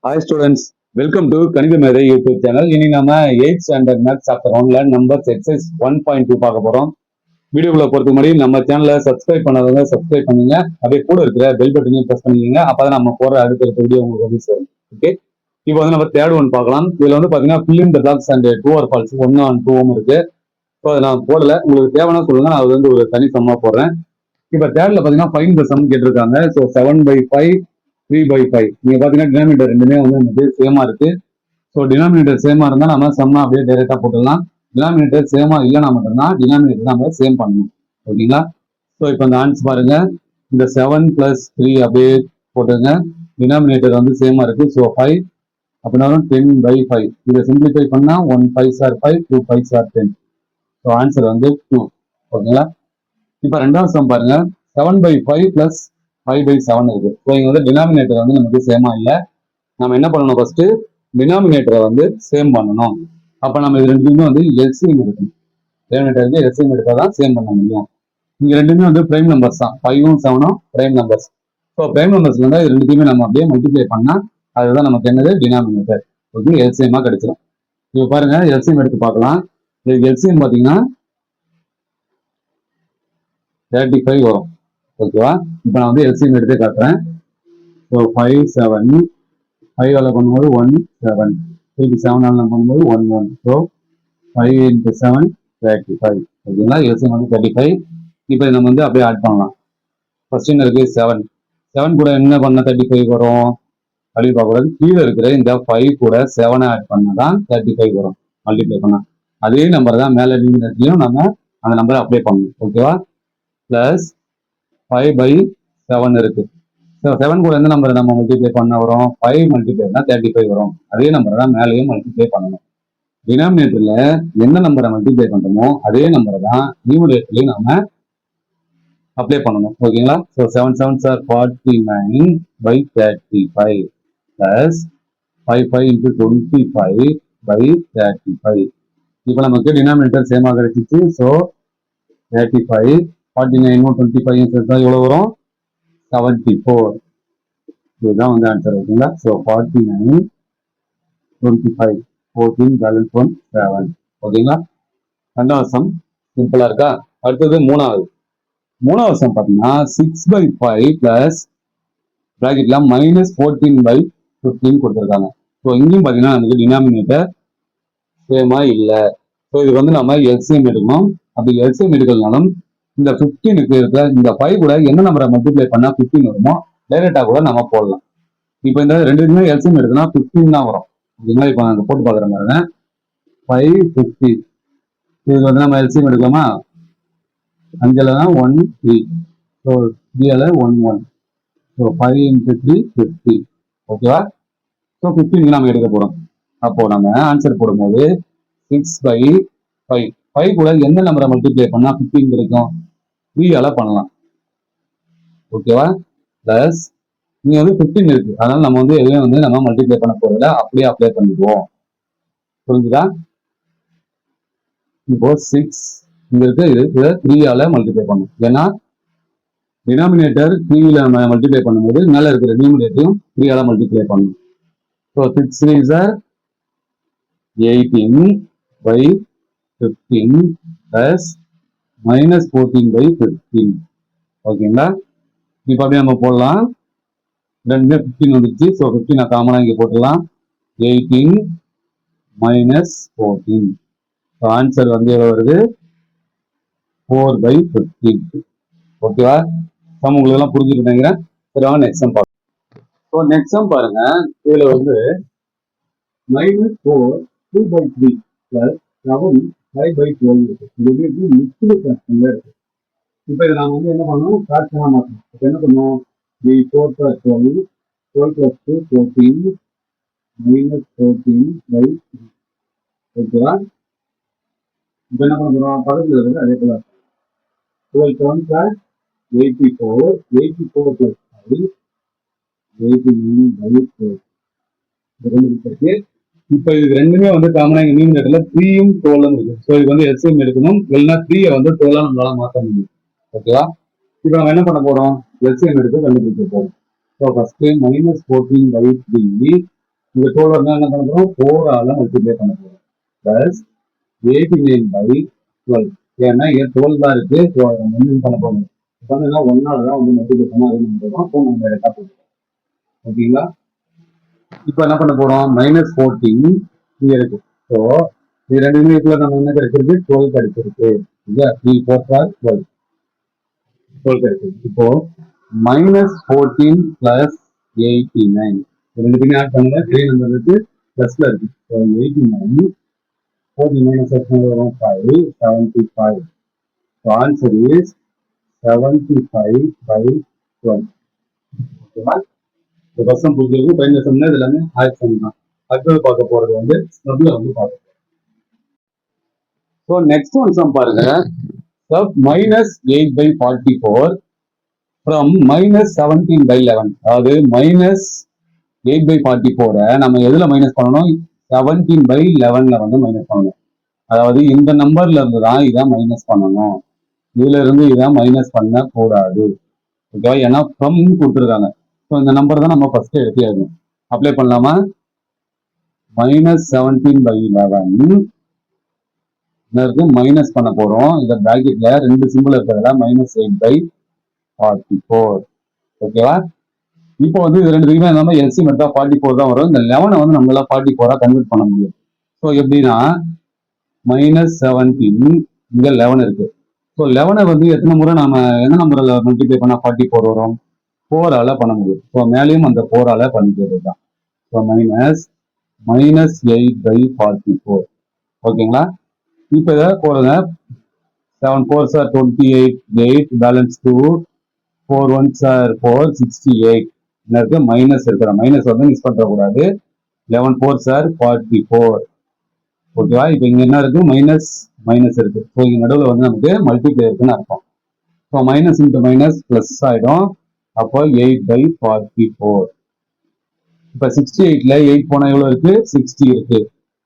Hi students, welcome to Kanitha Mehra YouTube channel. இனி நம்ம 8th standard maths chapter 1ல numbers exercise 1.2 பார்க்க போறோம். வீடியோக்குள்ள போறதுக்கு முன்னாடி நம்ம சேனலை சப்ஸ்கிரைப் பண்ணாதவங்க சப்ஸ்கிரைப் பண்ணுங்க. அப்படியே கூட இருக்கிற பெல் பட்டனையும் பிரஸ் பண்ணிக்கங்க. அப்பதான் நம்ம போற அடுத்த வீடியோ உங்களுக்கு வந்து சேரும். ஓகே, இப்போ வந்து நம்ம தேர்ட் ஒன் பார்க்கலாம். இதுல வந்து பாத்தீங்கன்னா fill in the blanks and true or false 1 and 2 இருக்கு. ஸோ அதை நான் போடல, உங்களுக்கு தேவைன்னா சொல்லுங்க, நான் அது வந்து ஒரு தனி சம்மா போடுறேன். இப்போ தேர்ட்ல பாத்தீங்கன்னா ஃபைண்ட் த சம் கேட்டிருக்காங்க. ஸோ 7/5 3/5. நீங்க பாத்தீங்கன்னா டினாமினேட்டர் ரெண்டுமே வந்து சேமா இருக்கு. ஸோ டினாமினேட்டர் சேமா இருந்தா நம்ம சம்மா அப்படியே டைரக்டா போட்டுடலாம். டினாமினேட்டர் சேமா இல்லைன்னா மட்டும்தான் டினாமினேட்டர் நம்ம சேம் பண்ணணும். ஓகேங்களா? ஸோ இப்போ இந்த ஆன்சர் பாருங்க, இந்த 7 + 3 அப்படியே போட்டுங்க. டினாமினேட்டர் வந்து சேமா இருக்கு. ஸோ 5 அப்படின்னா 10/5. இதை சிம்பிளிஃபை பண்ணா 1 5s are 5, 2 5s are 10. So answer வந்து 2. ஓகேங்களா? இப்போ ரெண்டாவது சம் பாருங்க, 7/5 + 5/7 இருக்கு. ஸோ இங்க வந்து டினாமினேட்டர் வந்து நமக்கு சேமா இல்லை. நம்ம என்ன பண்ணணும், ஃபர்ஸ்ட் டினாமினேட்டரை வந்து சேம் பண்ணணும். அப்ப நம்ம இது ரெண்டுமே வந்து எல்சிஎம் எடுக்கணும். டினாமினேட்டருக்கு எல்சிஎம் எடுத்தா தான் சேம் பண்ண முடியும். இங்க ரெண்டுமே வந்து பிரைம் நம்பர்ஸ் தான், 5ம் 7ம் பிரைம் நம்பர்ஸ். ஸோ பிரைம் நம்பர்ஸ்ல இருந்தா இது ரெண்டுத்தையுமே நம்ம அப்படியே மல்டிப்ளை பண்ணா அதுதான் நமக்கு என்னது டினாமினேட்டர். ஓகே, எல்சிஎம்மா கிடைச்சிடும். இப்போ பாருங்க, எல்சிஎம் எடுத்து பார்க்கலாம். இதுக்கு எல்சிஎம் பார்த்தீங்கன்னா 35 வரும். ஓகேவா? இப்போ நான் வந்து எல்சிஎம் எடுத்து காட்டுறேன். ஸோ 5 7 5 பண்ணும்போது 1 7, 7 பண்ணும்போது 1 1. ஸோ 5 × 7 35. ஓகேங்களா? எல்சிஎம் வந்து 35. இப்போ நம்ம வந்து அப்படியே ஆட் பண்ணலாம். ஃபர்ஸ்ட் என்ன இருக்கு, 7 7 கூட என்ன பண்ண 35 வரும் அப்படின்னு பார்க்கக்கூடாது. கீழே இருக்கிற இந்த 5 கூட 7 ஆட் பண்ணாதான் 35 வரும் மல்டிப்ளை பண்ணா. அதே நம்பர் தான் மேலே நீங்க நம்ம அந்த நம்பரை அப்ளை பண்ணணும். ஓகேவா? பிளஸ் 5/7 இருக்கு. 7 கூட எந்த நம்பரை நம்ம மல்டிப்ளை பண்ண வரும், 5 மல்டிப்ளைனா 35 வரும். அதே நம்பரை தான் மேலேயும் மல்டிப்ளை பண்ணணும். டினாமினேட்டர்ல எந்த நம்பரை மல்டிப்ளை பண்றோமோ அதே நம்பரை தான் நியூமரேட்டர்லயும் நாம அப்ளை பண்ணணும். ஓகேங்களா? So 7 7s are 49/35 plus 5 5 × 25/35. இப்போ நமக்கு டினாமினேட்டர் சேமா கிடைச்சிச்சு. ஸோ 35 49 25 சேர்த்தா எவ்வளவு வரும், 74. இதுதான் வந்து ஆன்சர். ஓகேங்களா? So 49 25 14 balance 1 7. ஓகேங்களா? ரெண்டாவது சம் சிம்பிளா இருக்கா? அடுத்தது மூணாவது சம் பார்த்தீங்கன்னா 6/5 பிளஸ் பிராக்கெட்ல -14/15 கொடுத்துருக்காங்க. ஸோ இங்கேயும் பார்த்தீங்கன்னா நமக்கு டினாமினேட்டர் சேமா இல்லை. ஸோ இது வந்து நம்ம எல்சிஎம் எடுக்கணும். அப்படி எல்சிஎம் எடுக்கலனாலும் இந்த 15க்கு இருக்கிற இந்த 5 கூட என்ன நம்பரை மல்டிப்ளை பண்ணா 15 வருமோ டைரக்டா கூட நம்ம போடலாம். இப்போ இந்த ரெண்டுமே எல்சிஎம் எடுக்கணும் 15 தான் வரும். அப்படின்னா இப்போ நாங்கள் போட்டு பார்க்குற மாதிரி 5 50. இதுக்கு வந்து நம்ம எல்சிஎம் எடுக்கலாமா? 5ல் 1 3. ஸோ 3ல் 1 1. ஸோ 5 × 3 50. ஓகேவா? ஸோ 15 நம்ம எடுக்க போறோம். அப்போ நம்ம ஆன்சர் போடும்போது 6/5 5 கூட எந்த நம்பரை மல்டிப்ளை பண்ணா 15 கிடைக்கும், 3ஆல பண்ணலாம். ஓகேவா? பிளஸ் இங்க வந்து 15 இருக்கு, அதனால நம்ம வந்து எதுவுமே வந்து நம்ம மல்டிப்ளை பண்ண போறதில்ல, அப்படியே அப்ளை பண்ணிடுவோம். புரிஞ்சுதா? இப்போ 6 இங்க இருக்கு, இது 3ஆல மல்டிப்ளை பண்ணும். ஏன்னா டினாமினேட்டர் 3ல நம்ம மல்டிப்ளை பண்ணும்போது மேல இருக்கிற நியூமரேட்டரையும் 3ஆல மல்டிப்ளை பண்ணணும். So 6 3s are 18/15 plus -14/15. ஓகேங்களா? இப்போ அப்படியே நம்ம போடலாம். ரெண்டுமே 15 வந்துருச்சு. ஸோ 15 காமனா இங்கே போட்டுடலாம். 18 - 14. ஸோ ஆன்சர் வந்து எவ்வளோ வருது, 4/15. ஓகேவா? சம் உங்களுக்கு எல்லாம் புரிஞ்சுட்டு நினைக்கிறேன். சரி, வாங்க நெக்ஸ்ட் சம் பார்க்கலாம். ஸோ நெக்ஸ்ட் சம் பாருங்க, இதுல வந்து -4 2/3 பிளஸ் 7 5/12 இருக்கு. இது மிக்ஸ்டு ஃபிராக்ஷன்ல இருக்கு. இப்போ இதை நாம வந்து என்ன பண்ணணும், ஃபிராக்ஷனா மாற்றணும். இப்போ என்ன பண்ணுவோம், 4 + 12 12 + 2 14 -14/3. ஓகேவா? இப்போ என்ன பண்ண போறோம், பக்கத்துல இருக்கு அதே போல 12 7s are 84 84 + 5 89/4. இப்போ இது ரெண்டுமே வந்து காமனா இங்க நியூமரேட்டர்ல 3யும் 12ம் இருக்கு. ஸோ இது வந்து எல்சிஎம் எடுக்கணும், இல்லைன்னா 3யை வந்து 12ஆ நம்மளால மாற்ற முடியும். ஓகேவா? இப்போ நம்ம என்ன பண்ண போறோம், எல்சிஎம் எடுத்து கண்டுபிடிக்க போறோம். ஸோ ஃபர்ஸ்ட் -14/3 இந்த 12 வந்து என்ன பண்ண போறோம், 4 ஆல மல்டிப்ளை பண்ண போறோம். Plus 89 by 12. ஏன்னா இங்க 12 தான் இருக்கு, வந்து பண்ண போறோம். பண்ணா 1 ஆல தான் வந்து மல்டிப்ளை பண்ணா அது பண்ணுறோம். அப்போ நம்ம டேரக்டா போடுறோம். ஓகேங்களா? இப்போ என்ன பண்ண போறோம், -14 இங்க இருக்கு. ஸோ இது ரெண்டுமே இதுல நம்ம என்ன கிடைச்சிருக்கு, 12 கிடைச்சிருக்கு. இல்லையா? 3 4 12 12 கிடைச்சிருக்கு. இப்போ -14 plus 89 ரெண்டுத்தையுமே ஆட் பண்ணுங்க. 3 நம்பர் இருக்கு, பிளஸ்ல இருக்கு. ஸோ 89 14 minus வரும் 5 75. So answer is 75 by 12. ஓகேவா? இந்த பர்சன் புரிஞ்சிருக்கும். பையன் சொன்னா இது எல்லாமே ஆட் பண்ணலாம். அடுத்தது பார்க்க போறது வந்து ஸ்னப்ல வந்து பார்க்க போறோம். ஸோ நெக்ஸ்ட் ஒன் சம் பாருங்க. sub -8 by 44 from -17 by 11. அதாவது -8 by 44 நம்ம எதுல மைனஸ் பண்ணணும், 17 by 11ல வந்து மைனஸ் பண்ணணும். அதாவது இந்த நம்பர்ல இருந்து தான் இதை மைனஸ் பண்ணணும், இதுல இருந்து இதை மைனஸ் பண்ண கூடாது. ஓகேவா? ஏன்னா ஃப்ரம் கொடுத்துருக்காங்க. ஸோ இந்த நம்பர் தான் நம்ம ஃபர்ஸ்ட் எடுத்து எழுதணும். அப்ளை பண்ணலாமா? -17 by 11 இருக்கு, மைனஸ் பண்ண போறோம். இந்த பிராக்கெட்ல ரெண்டு சிம்பிள் இருக்கிறதுல -8 by 44. ஓகேவா? இப்போ வந்து இது ரெண்டுத்துக்குமே நம்ம எல்சிஎம் எடுத்தா 44 தான் வரும். இந்த 11 வந்து நம்மளால 44 கன்வெர்ட் பண்ண முடியும். ஸோ எப்படின்னா -17 இங்க 11 இருக்கு. ஸோ 11 வந்து எத்தனை முறை நாம எந்த நம்பர்ல மல்டிப்ளை பண்ணா 44 வரும், 4 ஆல பண்ண முடியும். ஸோ மேலேயும் அந்த 4 ஆல பண்ணிக்கிறது தான். So -8 by 44. ஓகேங்களா? இப்போ இதை போடுங்க. 7 4s are 28, 8 balance 2, 4 1s are 4, 68. இருக்கு மைனஸ் இருக்கிற மைனஸ் வந்து மிஸ் பண்ற கூடாது. 11 4s are 44. ஓகேவா? இப்போ இங்க என்ன இருக்கு, மைனஸ் மைனஸ் இருக்கு. ஸோ இங்க நடுவில் வந்து நமக்கு மல்டிப்ளை இருக்குன்னு அர்த்தம். So minus into minus plus ஆயிடும். அப்போ 8 by 44. இப்போ 68ல 8 போனா எவ்வளவு இருக்கு, 60 இருக்கு.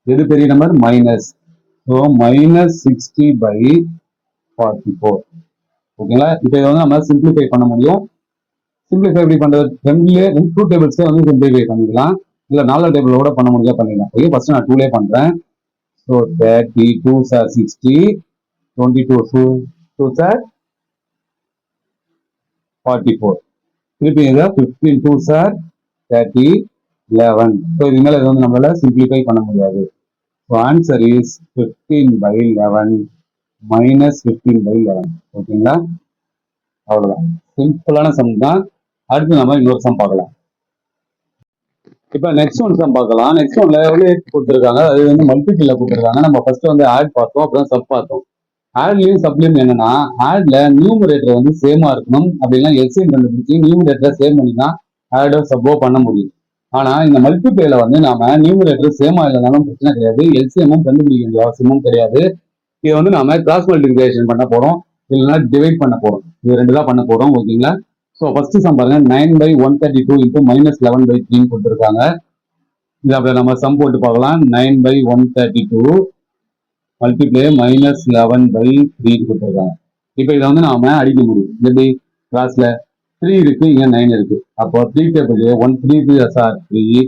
எது பெரிய நம்பர், மைனஸ். So -60 by 44. ஓகேங்களா? இப்போ இதை வந்து நம்ம சிம்பிளிஃபை பண்ண முடியும். சிம்பிளிஃபை எப்படி பண்றது, டூ டேபிள்ஸ்ல வந்து சிம்பிளிஃபை பண்ணிக்கலாம். இல்ல 4 டேபிளோட பண்ண முடிஞ்சா பண்ணிக்கலாம். ஓகே, ஃபர்ஸ்ட் நான் 2லே பண்றேன். So 30 2s are 60, 22 2s are 44. திருப்பி இதை 15 2s are 30, 11. ஸோ இது மேல இது வந்து நம்மளால சிம்பிளிஃபை பண்ண முடியாது. So answer is 15 by 11 -15 by 11. ஓகேங்களா? அவ்வளவுதான், சிம்பிளான சம் தான். அடுத்து நம்ம இன்னொரு சம் பார்க்கலாம். இப்போ நெக்ஸ்ட் ஒன் சம் பார்க்கலாம். நெக்ஸ்ட் ஒன்ல எவ்வளவு கொடுத்துருக்காங்க, அது வந்து மல்டிபிள்ல கொடுத்துருக்காங்க. நம்ம ஃபர்ஸ்ட் வந்து ஆட் பார்த்தோம், அப்புறம் சப் பார்த்தோம். ஆட்லயும் சப்லயும் என்னன்னா, ஆட்ல நியூமரேட்டர் வந்து சேமா இருக்கணும். அப்படின்னா எல்சிஎம் கண்டுபிடிச்சி நியூமரேட்டரை சேம் பண்ணி தான் ஆடோ சப்போ பண்ண முடியும். ஆனா இந்த மல்டிபிளேல வந்து நாம நியூமரேட்டர் சேமா இல்லைனாலும் பிரச்சனை கிடையாது, எல்சிஎம்மும் கண்டுபிடிக்க வேண்டிய அவசியமும் கிடையாது. இதை வந்து நாம கிராஸ் மல்டிபிளிகேஷன் பண்ண போறோம், இல்லைன்னா டிவைட் பண்ண போறோம். இது ரெண்டு தான் பண்ண போறோம். ஓகேங்களா? ஸோ ஃபர்ஸ்ட் சம் பாருங்க, 9 by 132 into -11 by 3 கொடுத்துருக்காங்க. இது அப்படியே நம்ம சம் போட்டு பார்க்கலாம். 9 by 132 மல்டிப்ளை -11 by 3 கொடுத்துருக்காங்க. இப்போ இதை வந்து நாம அடிக்க முடியும். எப்படி, கிளாஸ்ல 3 இருக்கு, இங்க 9 இருக்கு. அப்போ 3 table 1 3 3s are 3,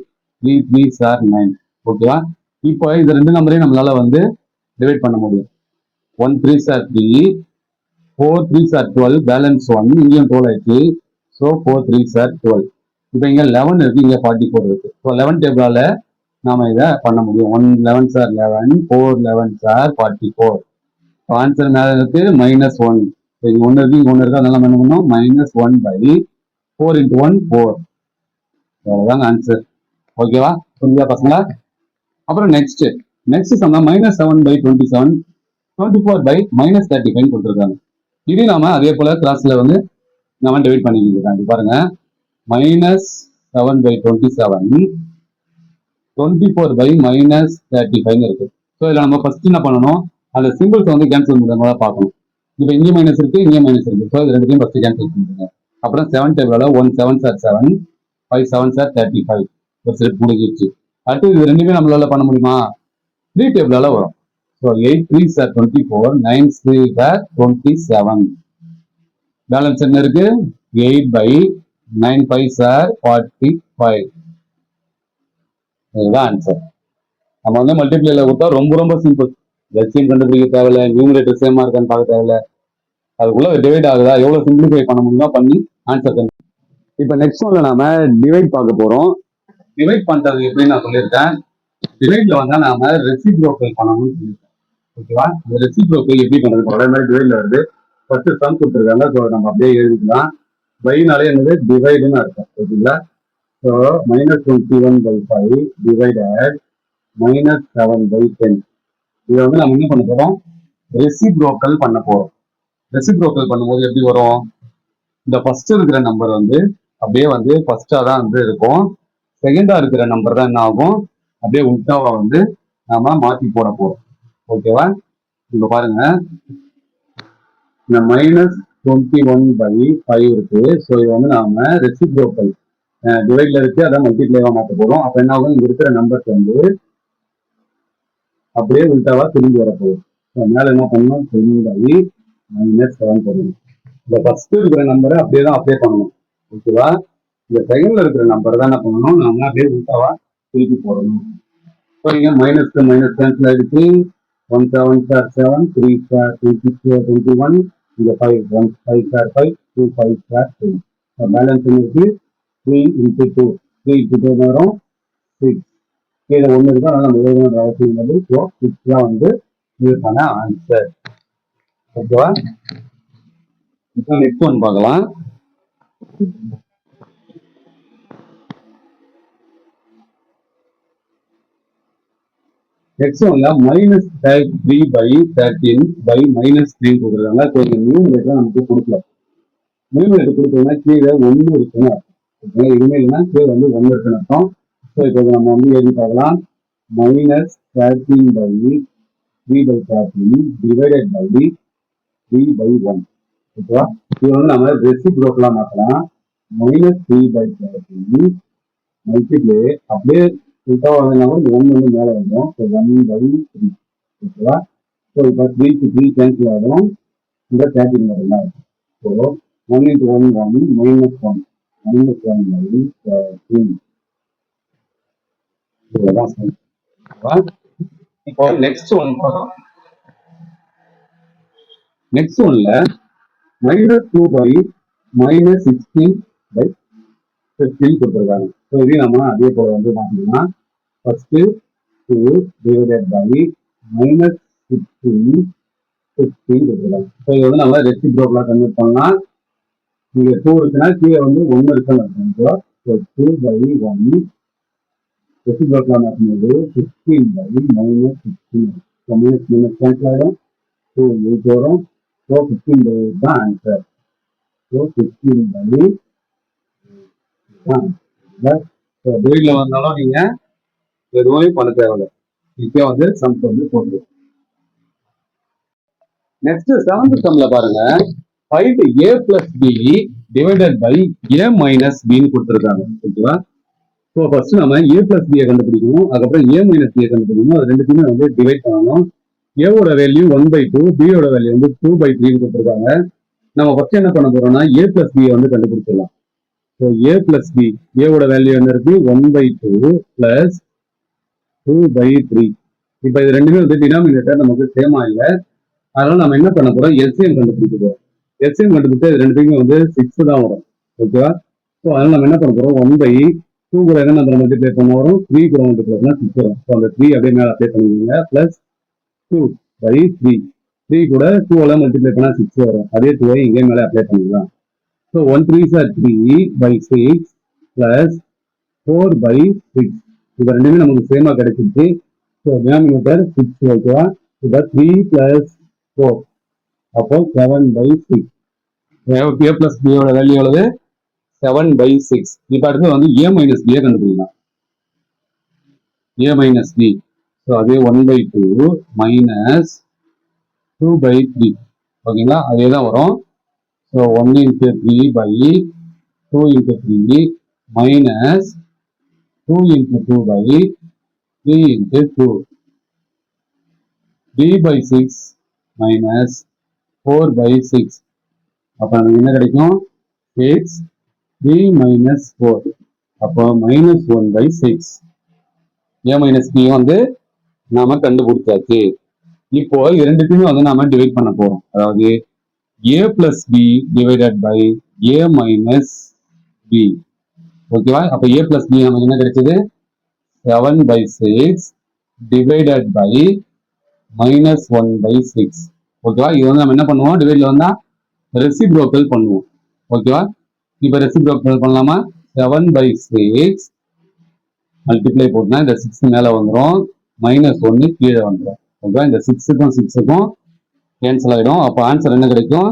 3 3s are 9. ஓகேவா? இப்போ இது ரெண்டு நம்பரையும் நம்மளால வந்து டிவைட் பண்ண முடியும். 1 3s are 3, 4 3s are 12, balance 1, இங்கேயும் 12 ஆயிடுச்சு. So 4 3s are 12. இப்போ இங்க 11 இருக்கு, இங்க 44 இருக்கு. ஸோ 11 டேபிளால நாம இதை பண்ண முடியும். 1 11s are 11, 4 11s are 44. Answer மேல இருக்கு -1. இங்க ஒன்னு இருக்கு, இங்க ஒன்னு இருக்கு, அதனால நம்ம என்ன பண்ணோம், -1 by 4 into 1 4. அவ்வளவுதான் ஆன்சர். ஓகேவா? புரியுதா பசங்களா? அப்புறம் நெக்ஸ்ட் சொன்னா -7 by 27, 24 by -35 கொடுத்துருக்காங்க. இது நாம அதே போல கிளாஸ்ல வந்து நம்ம டிவைட் பண்ணிக்கிட்டு பாருங்க. -7 by 27, 24 by -35 இருக்கு. ஸோ இதில் நம்ம ஃபர்ஸ்ட் என்ன பண்ணணும், அந்த சிம்பிள்ஸ் வந்து கேன்சல் பண்ணுறதுனால பார்க்கணும். இப்போ இங்கே மைனஸ் இருக்கு, இங்கே மைனஸ் இருக்கு. ஸோ இது ரெண்டுத்தையும் ஃபர்ஸ்ட் கேன்சல் பண்ணிடுங்க. அப்புறம் 7 டேபிளால 1 7s are 7, 5 7s are 35. ஒரு செட் முடிஞ்சிருச்சு. அடுத்து இது ரெண்டுமே நம்மளால பண்ண முடியுமா, 3 டேபிளால வரும். So 8 3s are 24, 9 3s are 27. Balance என்ன இருக்கு, 8 by 9 5s are 45. இதுதான் ஆன்சர். நம்ம வந்து மல்டிப்ளைல கொடுத்தா ரொம்ப ரொம்ப சிம்பிள். எல்சிஎம் கண்டுபிடிக்க தேவையில்ல, நியூமரேட்டர் சேமா இருக்கான்னு பார்க்க தேவையில்ல, அதுக்குள்ள டிவைட் ஆகுதா எவ்வளவு சிம்பிளிஃபை பண்ண முடியுமோ பண்ணி ஆன்சர் பண்ணி. இப்ப நெக்ஸ்ட் ஒன்ல நாம டிவைட் பார்க்க போறோம். டிவைட் பண்றது எப்படின்னு நான் சொல்லியிருக்கேன். டிவைட்ல வந்து நாம ரெசிப்ரோக்கல் பண்ணணும்னு சொல்லியிருக்கேன். ஓகேவா? அந்த ரெசிப்ரோக்கல் எப்படி பண்றது? அதே மாதிரி டிவைட்ல வருது. ஃபர்ஸ்ட் சம் கொடுத்துருக்காங்க, ஸோ நம்ம அப்படியே எழுதிக்கலாம். பைனாலே என்னது டிவைடுன்னு அர்த்தம். ஓகேங்களா? So -21/5 divided -7/10. இதை வந்து நம்ம என்ன பண்ண போறோம்? ரெசிப்ரோக்கல் பண்ண போறோம். ரெசிப்ரோக்கல் பண்ணும்போது எப்படி வரும்? இந்த ஃபர்ஸ்ட் இருக்கிற நம்பர் வந்து அப்படியே வந்து ஃபர்ஸ்டா தான் வந்து இருக்கும். செகண்டா இருக்கிற நம்பர் தான் என்ன ஆகும்? அப்படியே உல்டாவா வந்து நாம மாத்தி போட போறோம். ஓகேவா? இப்ப பாருங்க, இந்த -21/5 இருக்கு. ஸோ இது வந்து நாம ரெசிப்ரோக்கல் டிவைட்ல இருக்கு, அதான் மல்டிப்ளைவா மாற்ற போறோம். அப்ப என்ன ஆகும்? இங்க இருக்கிற நம்பர்ஸ் வந்து அப்படியே உல்டாவா திரும்பி வரப்போகுது. அதனால என்ன பண்ணணும்? 10/-7 போடணும். இந்த ஃபர்ஸ்ட் இருக்கிற நம்பரை அப்படியே தான் அப்ளை பண்ணணும். ஓகேவா? இந்த செகண்ட்ல இருக்கிற நம்பர் தான் என்ன பண்ணணும்? நம்ம அப்படியே உல்டாவா திருப்பி போடணும். ஸோ இங்க மைனஸ்க்கு மைனஸ் கேன்சல் ஆயிடுச்சு. 1 7 7 3 21. இங்க 5 1 5 5 2 5 3. பேலன்ஸ் இருக்கு 3 into 2. 3 into 2 வரும் 6. கீழே 1 இருக்கு, அதனால நம்ம எழுதணும் அவசியம் இல்லை. ஸோ 6 தான் வந்து இதுக்கான ஆன்சர். ஓகேவா? இப்போ நெக்ஸ்ட் ஒன் பார்க்கலாம். நெக்ஸ்ட் ஒன்ல -3/13 கொடுக்குறாங்க. ஸோ இந்த நியூமரேட்டர் நமக்கு கொடுக்கல. நியூமரேட்டர் கொடுத்தோம்னா கீழே 1 இருக்குன்னு அர்த்தம். இனிமேல்னா கீழே வந்து 1 இருக்குன்னு அர்த்தம். ஸோ இப்போ நம்ம வந்து எழுதி பார்க்கலாம். -13/3/13 டிவைடட் பை 3/1. ஓகேவா? இது வந்து நம்ம ரெசிப்ரோக்கலா மாற்றலாம். -3/13 மல்டிப்ளை அப்படியே உல்டாவா வந்தா கூட 1 வந்து மேலே வந்துடும். ஸோ 1/3. ஓகேவா? ஸோ இப்போ 3க்கு 3 கேன்சல் ஆகும். இந்த 13 வரலாம். So 1 into 1 1 -1 -1/13. இதுதான் சரி. இப்போ நெக்ஸ்ட் ஒன் பார்க்கலாம். நெக்ஸ்ட் ஒன்ல -2/-16/15 கொடுத்துருக்காங்க. ஸோ இதையும் நம்ம அதே போல வந்து பார்த்தீங்கன்னா ஃபர்ஸ்ட் 2 டிவைடட் பை -16 15 கொடுத்துருக்காங்க. ஸோ இது வந்து நம்ம ரெசிப்ரோக்கலா கன்வெர்ட் பண்ணலாம். இங்க 2 இருக்குன்னா கீழே வந்து 1 இருக்குன்னு அர்த்தம். ஸோ 2/1 ரெசிப்ரோக்கலா மாற்றும்போது 15/-16. ஸோ மைனஸ் கேன்சல் ஆகிடும். 2 8 வரும். ஸோ 15/8 தான் ஆன்சர். ஸோ 15/8 தான். டிவைட்ல வந்தாலும் நீங்க எதுவுமே பண்ண தேவையில்லை. இப்போ வந்து சம்ஸ் வந்து போட்டு. நெக்ஸ்ட் 7th சம்ல பாருங்க, find a plus b divided by a minus b ன்னு கொடுத்துருக்காங்க. ஓகேவா? ஸோ ஃபர்ஸ்ட் நம்ம a plus b கண்டுபிடிக்கணும், அதுக்கப்புறம் a minus b கண்டுபிடிக்கணும். அது ரெண்டுத்தையுமே வந்து டிவைட் பண்ணணும். ஏவோட வேல்யூ 1/2, b யோட வேல்யூ வந்து 2/3 கொடுத்துருக்காங்க. நம்ம ஃபர்ஸ்ட் என்ன பண்ண போறோம்னா a plus b வந்து கண்டுபிடிச்சிடலாம். ஸோ a plus b, ஏவோட வேல்யூ என்ன இருக்கு? 1/2 plus 2/3. இப்போ இது ரெண்டுமே வந்து டினாமினேட்டர் நமக்கு சேமா இல்லை. அதனால நம்ம என்ன பண்ண போறோம்? எல்சிஎம் கண்டுபிடிக்க போறோம். எல்சிஎம் கண்டுபிடிச்சா இது ரெண்டுத்துக்குமே வந்து 6 தான் வரும். ஓகேவா? ஸோ அதனால நம்ம என்ன பண்ண போறோம்? 1/2 கூட என்ன நம்பர் மல்டிப்ளை பண்ண வரும்? 3 கூட மல்டிப்ளை பண்ணா 6 வரும். ஸோ அந்த 3 அப்படியே மேலே அப்ளை பண்ணிக்கோங்க. பிளஸ் 2/3. 3 கூட 2 மல்டிப்ளை பண்ணா 6 வரும். அதே 2 இங்கே மேலே அப்ளை பண்ணிக்கலாம். So 1 3s are 3/6 plus 4/6. இது ரெண்டுமே நமக்கு சேமா கிடைச்சிருச்சு. So denominator 6. ஓகேவா? இப்போ 3 plus 4 அப்போ 7/6. a plus b யோட வேல்யூ எவ்வளவு? 7/6. இப்போ அடுத்து வந்து a minus b கண்டுபிடிக்கலாம். a minus b. ஸோ அதே 1/2 minus 2/3. ஓகேங்களா? அதே தான் வரும். So 1 into 3/2 into 3 minus 2 into 2/3 into 2. 3/6 minus 4/6. அப்போ நமக்கு என்ன கிடைக்கும்? 6. 3 minus 4. அப்போ -1/6. ஏ மைனஸ் பியும் வந்து நாம கண்டுபிடிச்சாச்சு. இப்போ இது ரெண்டுத்தையுமே வந்து நாம டிவைட் பண்ண போறோம். அதாவது A plus B divided by A minus B. ஓகேவா? அப்ப ஏ பிளஸ் பி நமக்கு என்ன கிடைச்சது? 7/6 டிவைடட் பை மைனஸ் 1/6. ஓகேவா? இது வந்து நம்ம என்ன பண்ணுவோம்? டிவைட்ல வந்தா ரெசிப்ரோக்கல் பண்ணுவோம். ஓகேவா? இப்ப ரெசிப்ரோக்கல் பண்ணலாமா? 7/6 மல்டிப்ளை போட்டுனா இந்த 6 மேல வந்துடும், -1 கீழே வந்துடும். ஓகே, இந்த 6க்கும் 6க்கும் கேன்சல் ஆயிடும். அப்போ ஆன்சர் என்ன கிடைக்கும்?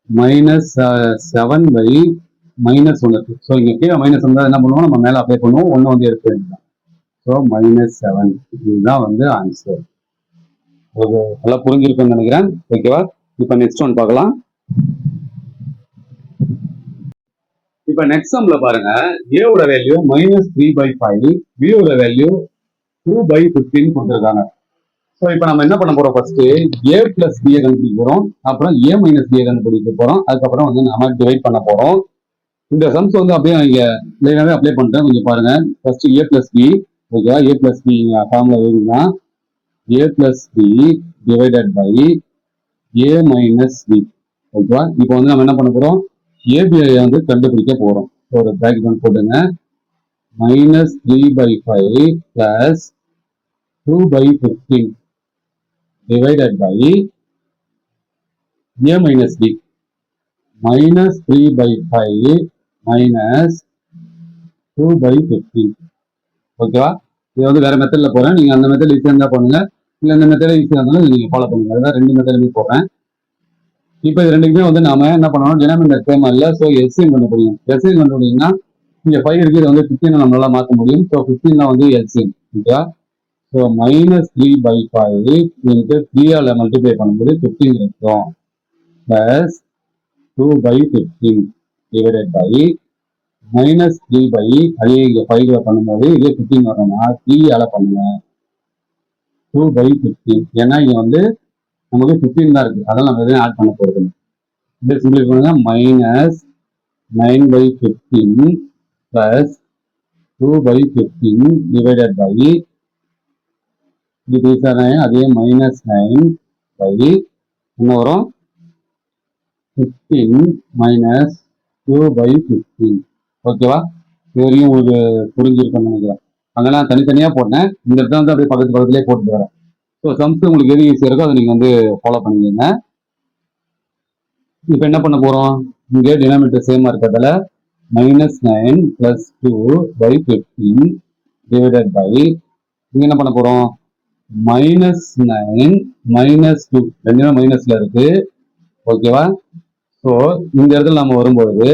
-7/-1. ஸோ இங்க கீழே மைனஸ் வந்தா என்ன பண்ணுவோம்? நம்ம மேல அப்ளை பண்ணுவோம், 1 வந்து எடுத்து வைக்கலாம். ஸோ -7 இதுதான் வந்து ஆன்சர். ஓகே, நல்லா புரிஞ்சிருக்கும்னு நினைக்கிறேன். ஓகேவா? இப்போ நெக்ஸ்ட் ஒன் பார்க்கலாம். இப்ப நெக்ஸ்ட் சம்ல பாருங்க, a ஓட வேல்யூ -3/5, b ஓட வேல்யூ 2/15 கொடுத்துருக்காங்க. ஸோ இப்போ நம்ம என்ன பண்ண போறோம்? ஃபர்ஸ்ட் a பிளஸ் b கண்டுபிடிக்க போறோம், அப்புறம் a மைனஸ் b கண்டுபிடிக்க போறோம், அதுக்கப்புறம் வந்து நம்ம டிவைட் பண்ண போறோம். இந்த சம்ஸ் வந்து அப்படியே இங்க லைனாவே அப்ளை பண்றேன், கொஞ்சம் பாருங்க. ஃபர்ஸ்ட் a பிளஸ் b, ஓகேவா? a பிளஸ் b ஃபார்முலா எழுதினா a plus b divided by a minus b. ஓகேவா? இப்போ வந்து நம்ம என்ன பண்ண போறோம்? ஏபிஐ வந்து கண்டுபிடிக்க போறோம். ஒரு பிராக்கெட் வந்து போட்டுங்க. -3/5 plus 2/15 divided by a minus b. -3/5 minus 2/15. ஓகேவா? இது வந்து வேற மெத்தட்ல போறேன், நீங்க அந்த மெத்தட் ஈஸியா இருந்தா பண்ணுங்க, இல்ல இந்த மெத்தட் ஈஸியா இருந்தாலும் நீங்க ஃபாலோ பண்ணுங்க. அதான் ரெண்டு மெத்தடுமே போடுறேன். இப்போ இது ரெண்டுக்குமே வந்து நாம என்ன பண்ணணும்? டினாமினேட்டர் சேம் இல்ல, ஸோ எல்சிஎம் கண்டுபிடிக்கும். எல்சிஎம் கண்டுபிடிங்கன்னா இங்க 5 இருக்கு, இது வந்து 15 நம்மளால மாற்ற முடியும். ஸோ 15 வந்து எல்சிஎம். ஓகேவா? ஸோ -3/5 இன்ட்டு 3ஆல மல்டிப்ளை பண்ணும்போது 15 கிடைக்கும். பிளஸ் 2/15 டிவைடட் பை -3 அதே இங்க 5ல பண்ணும்போது இதே 15 வரணும்னா 3ஆல பண்ணுங்க 2/15. ஏன்னா இங்க வந்து நமக்கு 15 தான் இருக்கு, அதெல்லாம் நம்ம எதுவும் ஆட் பண்ண போறது இல்லை. இதை சிம்பிளை பண்ணுங்க. -9/15 பிளஸ் 2/15 டிவைடட் பை இது அதே -9 பை என்ன வரும்? 15 மைனஸ் 2/15. ஓகேவா? இது வரையும் உங்களுக்கு புரிஞ்சிருக்கும்னு நினைக்கிறேன். அதெல்லாம் தனித்தனியா போட்டேன், இந்த இடத்துல வந்து அப்படியே பக்கத்து பக்கத்துலேயே போட்டு வரேன். ஸோ சம்ஸ் உங்களுக்கு எது ஈஸியாக இருக்கோ அதை நீங்கள் வந்து ஃபாலோ பண்ணிக்கோங்க. இப்போ என்ன பண்ண போகிறோம்? இங்கே டினாமினேட்டர் சேமாக இருக்கிறதால -9 பிளஸ் 2/15 டிவைடட் பை இங்கே என்ன பண்ண போகிறோம்? -9 -2 ரெண்டுமே மைனஸ்ல இருக்கு. ஓகேவா? ஸோ இந்த இடத்துல நம்ம வரும்போது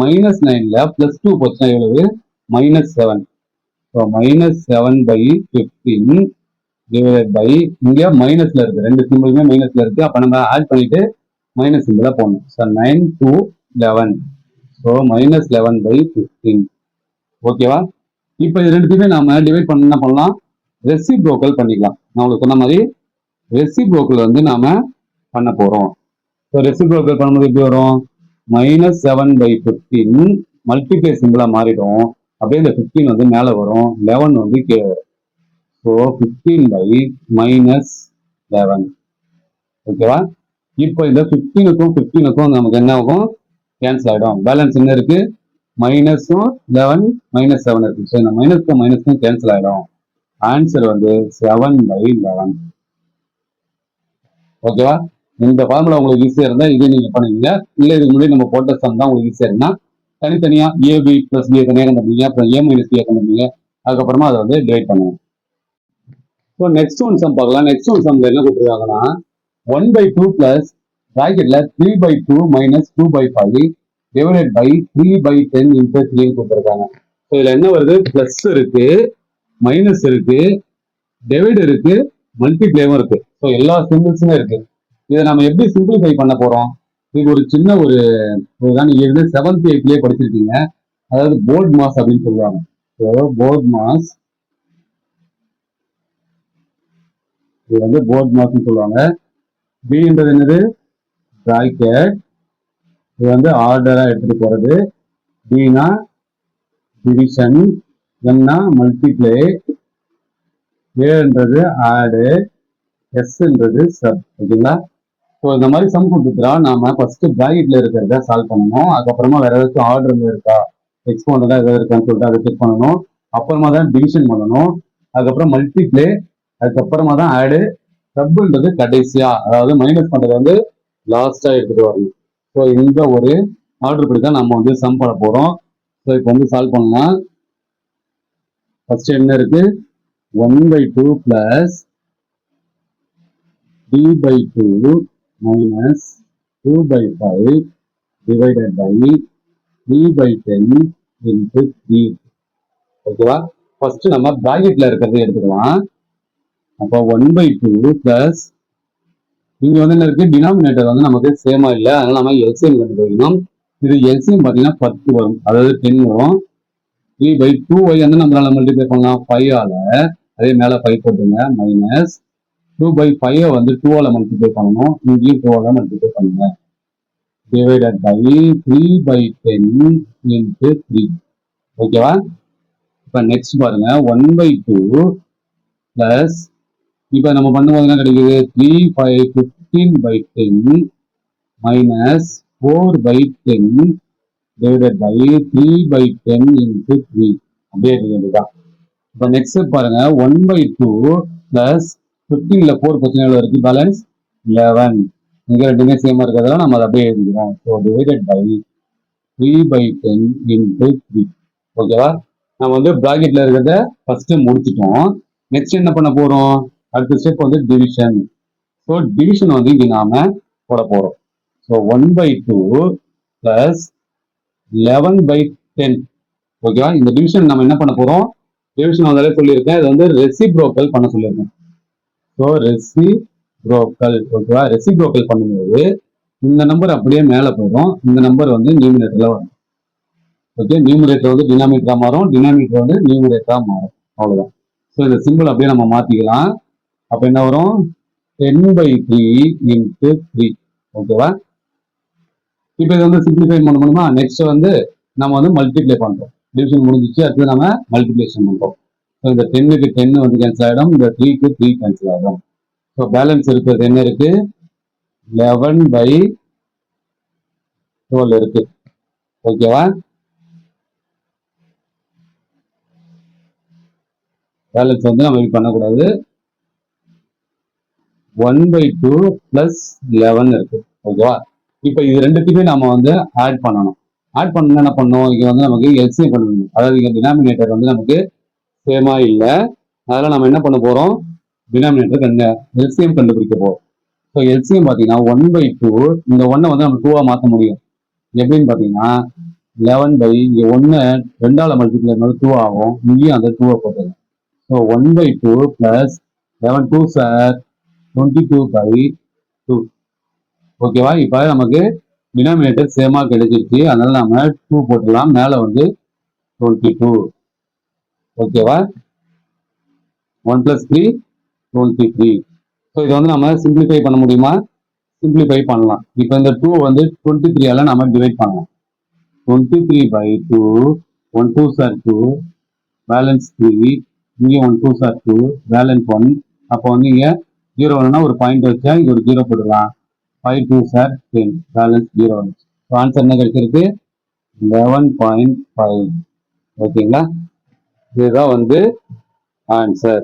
-9ல +2 போச்சுன்னா எவ்வளவு? -7. ஸோ -7/15 டிவைடட் பை இங்க மைனஸ்ல இருக்கு, ரெண்டு சிம்பிளுமே மைனஸ்ல இருக்கு. அப்ப நம்ம ஆட் பண்ணிட்டு மைனஸ் சிம்பிளா போடணும். So 9 to 11. ஸோ -11/15. ஓகேவா? இப்போ இது ரெண்டுத்தையுமே நாம டிவைட் பண்ண என்ன பண்ணலாம்? ரெசிப்ரோக்கல் பண்ணிக்கலாம். நான் உங்களுக்கு சொன்ன மாதிரி ரெசிப்ரோக்கல் வந்து நாம பண்ண போறோம். ஸோ ரெசிப்ரோக்கல் பண்ணும்போது எப்படி வரும்? -7/15 மல்டிப்ளை சிம்பிளா மாறிடும். அப்படியே இந்த 15 வந்து மேல வரும், 11 வந்து கீழே வரும். ஸோ 15/-11. ஓகேவா? இப்போ இந்த 15க்கும் 15க்கும் நமக்கு என்ன ஆகும்? கேன்சல் ஆகிடும். பேலன்ஸ் என்ன இருக்கு? -11 -7 இருக்கு. ஸோ இந்த மைனஸ்க்கும் மைனஸ்க்கும் கேன்சல் ஆகிடும். ஆன்சர் வந்து 7/11. ஓகேவா? இந்த ஃபார்முலா உங்களுக்கு ஈஸியா இருந்தா இது நீங்க பண்ணுவீங்க, இல்ல இதுக்கு முன்னாடி நம்ம போட்ட சம் தான் உங்களுக்கு ஈஸியா இருந்தா தனித்தனியா ஏபி பிளஸ் பி தனியாக கண்டுபிடிங்க, அப்புறம் ஏ மைனஸ் பி கண்டுபிடிங்க, அதுக்கப்புறமா அதை வந்து டிவைட் பண்ணுவோம். ஸோ நெக்ஸ்ட் ஒன் சம் பார்க்கலாம். நெக்ஸ்ட் ஒன் சம்ல என்ன கொடுத்துருக்காங்கன்னா 1/2 பிளஸ் பிராக்கெட்ல 3/2 மைனஸ் 2/5 டிவைடட் பை 3/10 இன்ட்டு 3 கொடுத்துருக்காங்க. ஸோ இதுல என்ன வருது? பிளஸ் இருக்கு, மைனஸ் இருக்கு, டிவைட் இருக்கு, மல்டிப்ளேவும் இருக்கு. ஸோ எல்லா சிம்பிள்ஸுமே இருக்கு. இதை நம்ம எப்படி சிம்பிளிஃபை பண்ண போறோம்? இது ஒரு சின்ன ஒரு நீங்க வந்து 7th 8th படிச்சிருக்கீங்க, அதாவது போர்ட் மாஸ் அப்படின்னு சொல்லுவாங்க. ஸோ போர்ட் மாஸ், இது வந்து போர்ட் மாஸ்ன்னு சொல்லுவாங்க. பின்றது என்னது? பிராக்கெட். இது வந்து ஆர்டரா எடுத்துட்டு போறது. பினா டிவிஷன், என்ன மல்டிப்ளை, ஏன்றது ஆடு, எஸ்ன்றது சப். ஓகேங்களா? ஸோ இந்த மாதிரி சம் கொடுத்துட்டா நாம ஃபர்ஸ்ட் பிராக்கெட்ல இருக்கிறத சால்வ் பண்ணணும். அதுக்கப்புறமா வேற ஏதாச்சும் ஆர்டர் இருக்கா, எக்ஸ்போனண்டா ஏதாவது இருக்கான்னு சொல்லிட்டு அதை செக் பண்ணணும். அப்புறமா தான் டிவிஷன் பண்ணணும். அதுக்கப்புறம் மல்டிப்ளை, அதுக்கப்புறமா தான் ஆடு, சப்ன்றது கடைசியா, அதாவது மைனஸ் பண்றது வந்து லாஸ்டா எடுத்துட்டு வரணும். ஸோ இந்த ஒரு ஆர்டர் படி தான் நம்ம வந்து சம் பண்ண போறோம். ஸோ இப்போ வந்து சால்வ் பண்ணலாம். ஃபர்ஸ்ட் என்ன இருக்கு, 1/2 plus d/2 minus 2/5 divided by 3/10 into 3. ஓகேவா? ஃபர்ஸ்ட் நம்ம பிராக்கெட்ல இருக்கிறத எடுத்துக்கலாம். அப்போ 1/2 பிளஸ், இங்க வந்து என்ன இருக்கு, டினாமினேட்டர் வந்து நமக்கு சேமா இல்லை, அதனால நம்ம எல்சிஎம் கண்டுபிடிக்கணும். இது எல்சிஎம் பார்த்தீங்கன்னா 10 வரும், அதாவது 10 வரும். 3/2y வந்து நம்மளால மல்டிப்ளை பண்ணலாம் 5 ஆல, அதே மேல 5 போட்டுங்க, மைனஸ் 2/5 வந்து 2 ஆல மல்டிப்ளை பண்ணணும், இங்கேயும் 2 ஆல மல்டிப்ளை பண்ணுங்க, டிவைடட் பை 3/10 into 3. ஓகேவா? இப்ப நெக்ஸ்ட் பாருங்க, 1/2 பிளஸ், இப்ப நம்ம பண்ணும்போது என்ன கிடைக்குது, 15/10 மைனஸ் 4/10 டிவைடட் பை 3/10 into 3. அப்படியே இருக்குதுதான். இப்ப நெக்ஸ்ட் பாருங்க, 1/2 பிளஸ் 15ல 4 பிரச்சனை இருக்கு, பேலன்ஸ் 11. இங்க ரெண்டுமே சேமா இருக்கிறதால நம்ம அதை அப்படியே எழுதிக்கிறோம். So divided by 3/10 into 3. ஓகேவா? நம்ம வந்து பிராக்கெட்ல இருக்கிறத ஃபர்ஸ்ட் முடிச்சிட்டோம். நெக்ஸ்ட் என்ன பண்ண போறோம், அடுத்த ஸ்டெப் வந்து டிவிஷன். ஸோ டிவிஷன் வந்து இங்க நாம போட போறோம். So 1/2 plus 11/10. ஓகேவா? இந்த டிவிஷன் நம்ம என்ன பண்ண போறோம், டிவிஷன் வந்தாலே சொல்லியிருக்கேன், இது வந்து ரெசிப்ரோக்கல் பண்ண சொல்லியிருக்கேன். So reciprocal. ஓகேவா? ரெசிப்ரோக்கல் பண்ணும்போது இந்த நம்பர் அப்படியே மேல போயிடும், இந்த நம்பர் வந்து நியூமினேட்டர்ல வரும். ஓகே, நியூமினேட்டர் வந்து டினாமினேட்டரா மாறும், டினாமினேட்டர் வந்து நியூமினேட்டரா மாறும், அவ்வளவுதான். ஸோ இந்த சிம்பிள் அப்படியே நம்ம மாத்திக்கலாம். அப்ப என்ன வரும், 10/3 into 3. ஓகேவா? இப்போ இது வந்து சிம்பிளிஃபை பண்ண முடியுமா? நெக்ஸ்ட் வந்து நம்ம வந்து மல்டிப்ளை பண்றோம். டிவிஷன் முடிஞ்சிச்சு, அடுத்து நம்ம மல்டிப்ளிகேஷன் பண்றோம். ஸோ இந்த 10க்கு 10 வந்து கேன்சல் ஆகிடும், இந்த 3க்கு 3 கேன்சல் ஆகிடும். ஸோ பேலன்ஸ் இருக்கிறது என்ன இருக்கு, 11/12 இருக்கு. ஓகேவா? பேலன்ஸ் வந்து நம்ம இது பண்ணக்கூடாது. 1/2 பிளஸ் 11 இருக்கு. ஓகேவா? இப்போ இது ரெண்டுத்தையுமே நம்ம வந்து ஆட் பண்ணணும். ஆட் பண்ணணும் என்ன பண்ணணும், இங்க வந்து நமக்கு எல்சிஎம் பண்ணணும். அதாவது இங்க டினாமினேட்டர் வந்து நமக்கு சேமா இல்லை, அதனால நம்ம என்ன பண்ண போறோம், டினாமினேட்டர் எல்சிஎம் கண்டுபிடிக்க போறோம். ஸோ எல்சிஎம் பார்த்தீங்கன்னா 1/2, இந்த 1 வந்து நம்ம 2 மாற்ற முடியும். எப்படின்னு பார்த்தீங்கன்னா 11 இங்க 1 2ஆல மல்டிப்ளை பண்ணாலும் 2 ஆகும், இங்கேயும் அந்த 2 போட்டுருங்க. So 1/2 plus 11 2 sir 22/2. ஓகேவா? இப்போ நமக்கு டினாமினேட்டர் சேமா கிடைச்சிருச்சு, அதனால நம்ம 2 போட்டுடலாம், மேல வந்து 22. ஓகேவா? 1 + 3 23. ஸோ இதை வந்து நம்ம சிம்பிளிஃபை பண்ண முடியுமா, சிம்பிளிஃபை பண்ணலாம். இப்போ இந்த 2 வந்து 23ஆல நம்ம டிவைட் பண்ணலாம். 23/2, 1 2 சார் 2, பேலன்ஸ் 3, இங்கே 1 2 சார் 2, பேலன்ஸ் 1. அப்போ வந்து இங்க 0 வேணும்னா ஒரு பாயிண்ட் வச்சா இங்க ஒரு 0 போட்டுக்கலாம். 5 2 சார் 10, பேலன்ஸ் 0. ஆன்சர் என்ன கிடைச்சிருக்கு, 11.5. ஓகேங்களா? இதுதான் வந்து ஆன்சர்.